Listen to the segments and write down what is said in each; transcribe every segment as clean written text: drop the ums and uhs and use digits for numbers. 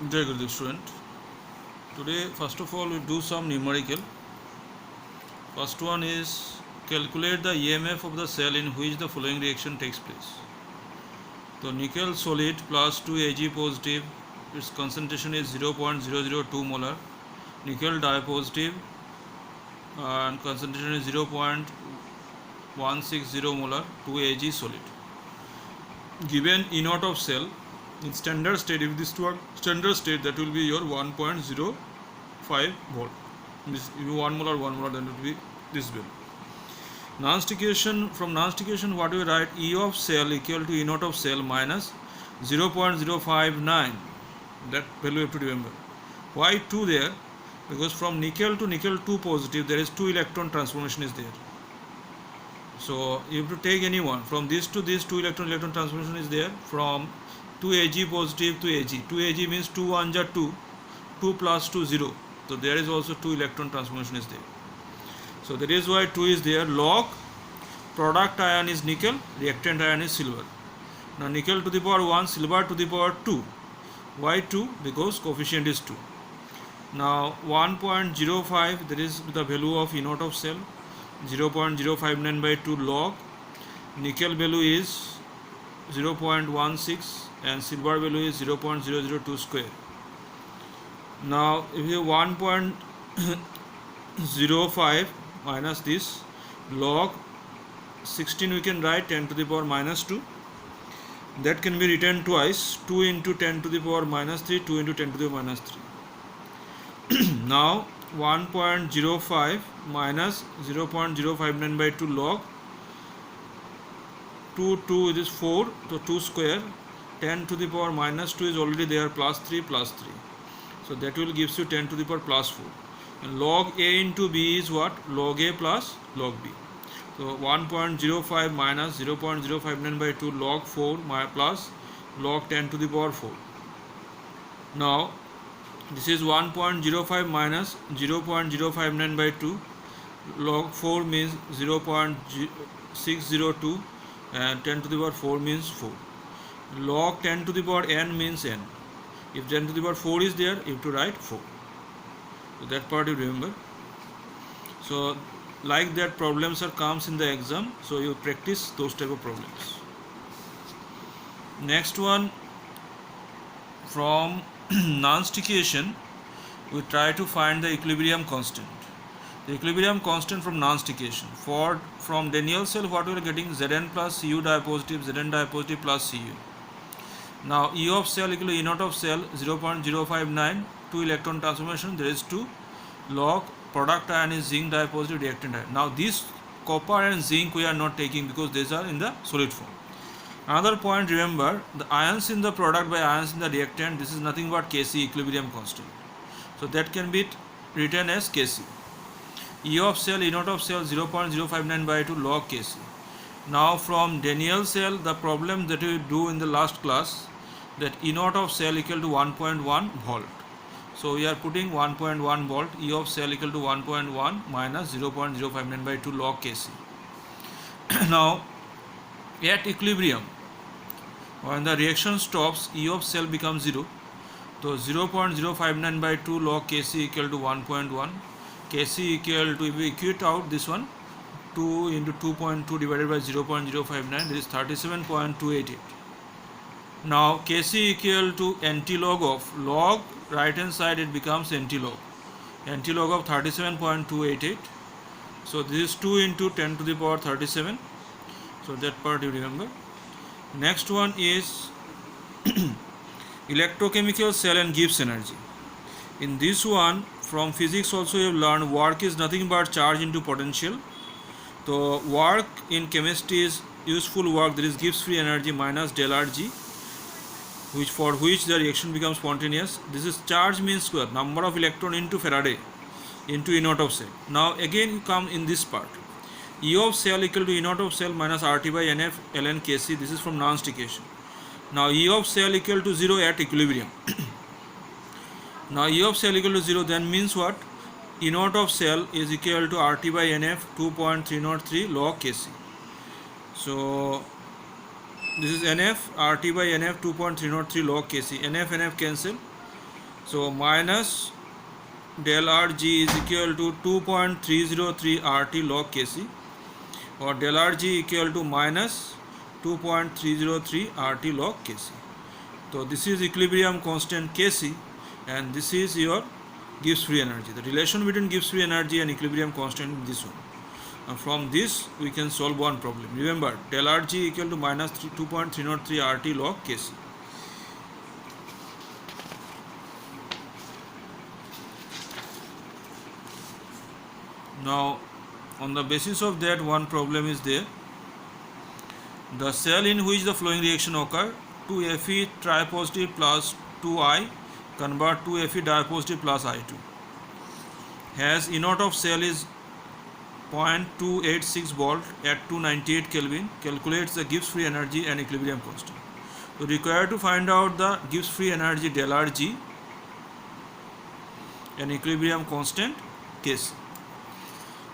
Very good, student. Today, first of all, we do some numerical. First one is calculate the EMF of the cell in which the following reaction takes place. So, nickel solid plus 2 Ag positive, its concentration is 0.002 molar. Nickel dipositive and concentration is 0.160 molar, 2 Ag solid. Given E naught of cell in standard state, if this were standard state, that will be your 1.05 volt. This, if you 1 molar, then it will be this value. Non-stication, from non-stication, what we write? E of cell equal to E naught of cell minus 0.059. That value you have to remember. Why 2 there? Because from nickel to nickel 2 positive, there is 2 electron transformation is there. So you have to take any one. From this to this, 2 electron transformation is there. From 2 Ag positive to Ag. 2 Ag means 2 1 are 2. 2 plus 2 0. So there is also 2 electron transformation is there. So that is why 2 is there. Log product ion is nickel, reactant ion is silver. Now nickel to the power 1, silver to the power 2. Why 2? Because coefficient is 2. Now 1.05, that is the value of E naught of cell. 0.059 by 2 log. Nickel value is 0.16 and silver value is 0.002 square. Now if you 1.05 minus this log 16, we can write 10 to the power minus 2. That can be written twice, 2 into 10 to the power minus 3, 2 into 10 to the power minus 3. Now 1.05 minus 0.059 by 2 log 2, it is 4, so 2 square, 10 to the power minus 2 is already there, plus 3 plus 3. So that will gives you 10 to the power plus 4. And log A into B is what? Log A plus log B. So 1.05 minus 0.059 by 2 log 4 plus log 10 to the power 4. Now this is 1.05 minus 0.059 by 2 log 4 means 0.602 and 10 to the power 4 means 4. Log 10 to the power n means n. If 10 to the power 4 is there, you have to write 4. So that part you remember. So like that problems are comes in the exam, so you practice those type of problems. Next one, from non-stication, we try to find the equilibrium constant. The equilibrium constant from non-stication. From Daniell cell, what we are getting? Zn plus Cu dipositive, Zn dipositive plus Cu. Now E of cell equal to E naught of cell 0.059, 2 electron transformation, there is 2 log product ion is zinc dipositive, reactant ion. Now this copper and zinc we are not taking because these are in the solid form. Another point, remember, the ions in the product by ions in the reactant, this is nothing but Kc, equilibrium constant. So that can be written as Kc. E of cell, E naught of cell 0.059 by 2 log Kc. Now from Daniell cell, the problem that we do in the last class, that E naught of cell equal to 1.1 volt. So we are putting 1.1 volt, E of cell equal to 1.1 minus 0.059 by 2 log Kc. Now at equilibrium, when the reaction stops, E of cell becomes 0. So 0.059 by 2 log Kc equal to 1.1. Kc equal to, if we equate out this one, 2 into 2.2 divided by 0.059, that is 37.288. Now Kc equal to anti-log of log, right hand side it becomes anti-log. Anti-log of 37.288. So this is 2 into 10 to the power 37. So that part you remember. Next one is electrochemical cell and Gibbs energy. In this one, from physics also you have learned work is nothing but charge into potential. So work in chemistry is useful work, there is Gibbs free energy minus del Rg, for which the reaction becomes spontaneous. This is charge means square, number of electron into Faraday into E naught of cell. Now again you come in this part. E of cell equal to E naught of cell minus RT by NF ln Kc. This is from non-stication. Now E of cell equal to 0 at equilibrium. Now E of cell equal to 0 then means what? E naught of cell is equal to RT by NF 2.303 log Kc. So this is NF, RT by NF 2.303 log Kc. NF cancel. So minus del RG is equal to 2.303 RT log Kc, or del RG equal to minus 2.303 RT log Kc. So this is equilibrium constant Kc, and this is your Gibbs free energy. The relation between Gibbs free energy and equilibrium constant is this one. And from this we can solve one problem. Remember, del RG equal to minus 2.303 RT log Kc. Now, on the basis of that, one problem is there. The cell in which the flowing reaction occur, 2Fe tripositive plus 2I convert to Fe dipositive plus I2, has E naught of cell is 0.286 volt at 298 Kelvin. Calculates the Gibbs free energy and equilibrium constant. So required to find out the Gibbs free energy del RG and equilibrium constant Kc.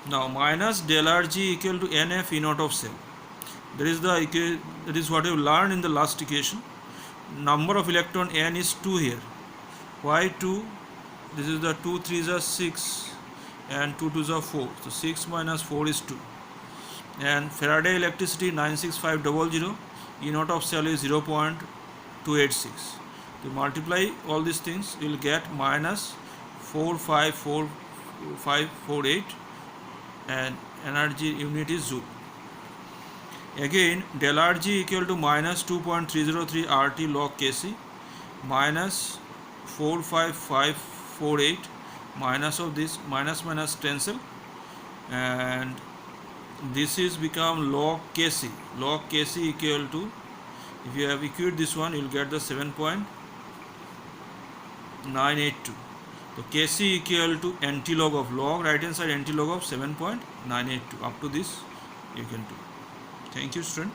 Now minus del RG equal to NF E naught of cell. That is what you learned in the last equation. Number of electron N is 2 here. Why 2? This is the 2 3s are 6 and 2 2s are 4. So 6 minus 4 is 2. And Faraday electricity 96500. E naught of cell is 0.286. To multiply all these things, you will get minus 454,548, and energy unit is joule. Again, del RG equal to minus 2.303 RT log Kc minus 45548, minus of this minus cancel, and this is become log Kc. Log Kc equal to, if you have equate this one, you will get the 7.982. So Kc equal to antilog of log, right hand side antilog of 7.982. Up to this you can do. Thank you, student.